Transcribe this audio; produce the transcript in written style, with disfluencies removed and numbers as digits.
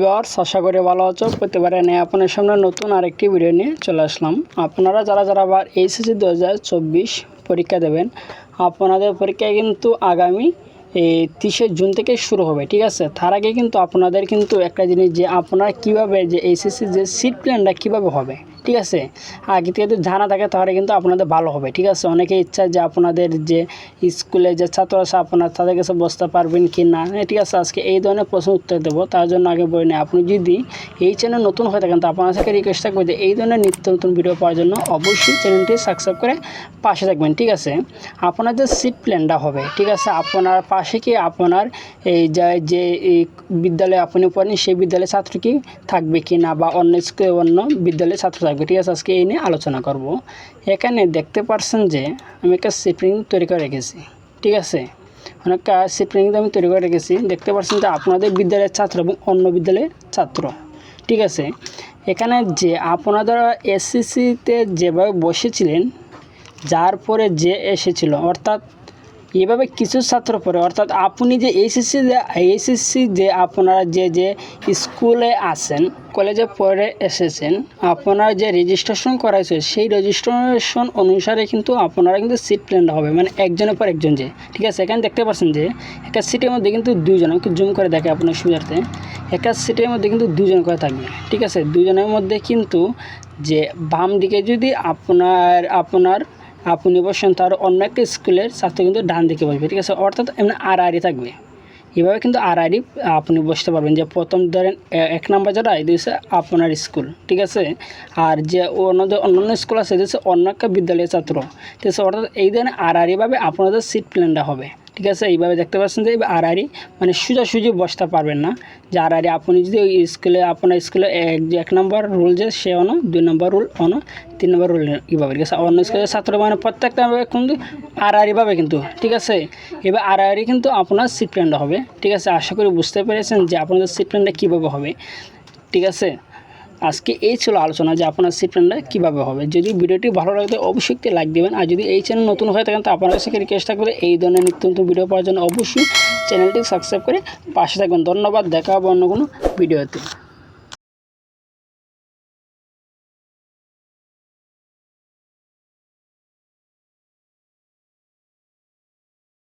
Viewers, আশা করি ভালো আছো। প্রতিবারে নিয়ে আপনার সামনে নতুন আরেকটি ভিডিও নিয়ে চলে আসলাম। আপনারা যারা আবার এইচএসসি 2024 পরীক্ষা দেবেন, আপনাদের পরীক্ষা কিন্তু আগামী 30 জুন থেকে শুরু হবে, ঠিক আছে। তার আগে কিন্তু আপনাদের কিন্তু একটা জিনিস যে আপনারা কীভাবে যে এইচএসসি যে সিট প্ল্যানটা কীভাবে হবে, ঠিক আছে, আগে থেকে যদি জানা থাকে তাহলে কিন্তু আপনাদের ভালো হবে, ঠিক আছে। অনেকে ইচ্ছা যে আপনাদের যে স্কুলে যে ছাত্র আছে আপনার তাদের কাছে বসতে পারবেন কি না, ঠিক আছে। আজকে এই ধরনের প্রশ্ন উত্তর দেবো, তার জন্য আগে বলে নিই, আপনি যদি এই চ্যানেল নতুন হয়ে থাকেন তো আপনার থেকে রিকোয়েস্ট থাকবে যে এই ধরনের নিত্য নতুন ভিডিও পাওয়ার জন্য অবশ্যই চ্যানেলটি সাবস্ক্রাইব করে পাশে থাকবেন, ঠিক আছে। আপনার যে সিট প্ল্যানটা হবে, ঠিক আছে, আপনার পাশে কি আপনার এই যে বিদ্যালয়ে আপনি পড়েন সেই বিদ্যালয়ের ছাত্র কি থাকবে কি না, বা অন্য বিদ্যালয়ের ছাত্র থাকবে, ঠিক আছে। আজকে এই নিয়ে আলোচনা করব। এখানে দেখতে পাচ্ছেন যে আমি একটা সিপ্রিং তৈরি করে রেখেছি, ঠিক আছে। অনেকটা সিপ্রিং আমি তৈরি করে রেখেছি। দেখতে পাচ্ছেন যে আপনাদের বিদ্যালয়ের ছাত্র এবং অন্য বিদ্যালয়ের ছাত্র, ঠিক আছে। এখানে যে আপনারা এসএসসিতে যেভাবে বসেছিলেন, যার পরে যে এসেছিল, অর্থাৎ এভাবে কিছু ছাত্র পড়ে, অর্থাৎ আপনি যে এইচএসসি যে আপনারা যে স্কুলে আছেন, কলেজে পড়ে এসেছেন, আপনারা যে রেজিস্ট্রেশন করাইছে সেই রেজিস্ট্রেশন অনুসারে কিন্তু আপনারা কিন্তু সিট প্ল্যানটা হবে, মানে একজনের পর একজন যে, ঠিক আছে। এখানে দেখতে পাচ্ছেন যে একটা সিটের মধ্যে কিন্তু দুইজন, আমি জুম করে দেখে আপনার সুবিধার্থে, একটা সিটের মধ্যে কিন্তু দুজন করে থাকবে, ঠিক আছে। দুজনের মধ্যে কিন্তু যে বাম দিকে যদি আপনি বসেন, তার অন্য একটা স্কুলের ছাত্র কিন্তু ডান দিকে বসবে, ঠিক আছে। অর্থাৎ এমনি আড়াআড়ি থাকবে, এভাবে কিন্তু আড়াআড়ি আপনি বসতে পারবেন। যে প্রথম ধরেন 1 নম্বর যারা এই দিচ্ছে আপনার স্কুল, ঠিক আছে, আর যে অন্যান্য স্কুল আছে দিচ্ছে অন্য একটা বিদ্যালয়ের ছাত্র, ঠিক আছে। অর্থাৎ এই ধরনের আড়াআড়িভাবে আপনাদের সিট প্ল্যানটা হবে, ঠিক আছে। এইভাবে দেখতে পাচ্ছেন যে আড়াআড়ি মানে সোজাসুজি বসতে পারবেন না, যে আড়াআড়ি আপনি যদি ওই স্কুলে আপনার স্কুলে 1 নম্বর রুল যে সে 2 নম্বর রুল 3 নম্বর রুল এইভাবে, ঠিক আছে। অন্য স্কুলের ছাত্র মানে প্রত্যেকটা কিন্তু আড়াআড়িভাবে কিন্তু, ঠিক আছে। এবার আড়াআড়ি কিন্তু আপনার সিট প্ল্যানটা হবে, ঠিক আছে। আশা করি বুঝতে পেরেছেন যে আপনাদের সিট প্ল্যানটা কীভাবে হবে, ঠিক আছে। আজকে এই ছিল আলোচনা যে আপনার সিট প্ল্যানটা কীভাবে হবে। যদি ভিডিওটি ভালো লাগে অবশ্যই একটি লাইক দেবেন, আর যদি এই চ্যানেল নতুন হয়ে থাকেন তো আপনার কাছে রিকোয়েস্ট থাকবে এই ধরনের নিত্য নতুন ভিডিও পাওয়ার জন্য অবশ্যই চ্যানেলটি সাবস্ক্রাইব করে পাশে থাকবেন। ধন্যবাদ, দেখা হবে অন্য কোনো ভিডিওতে।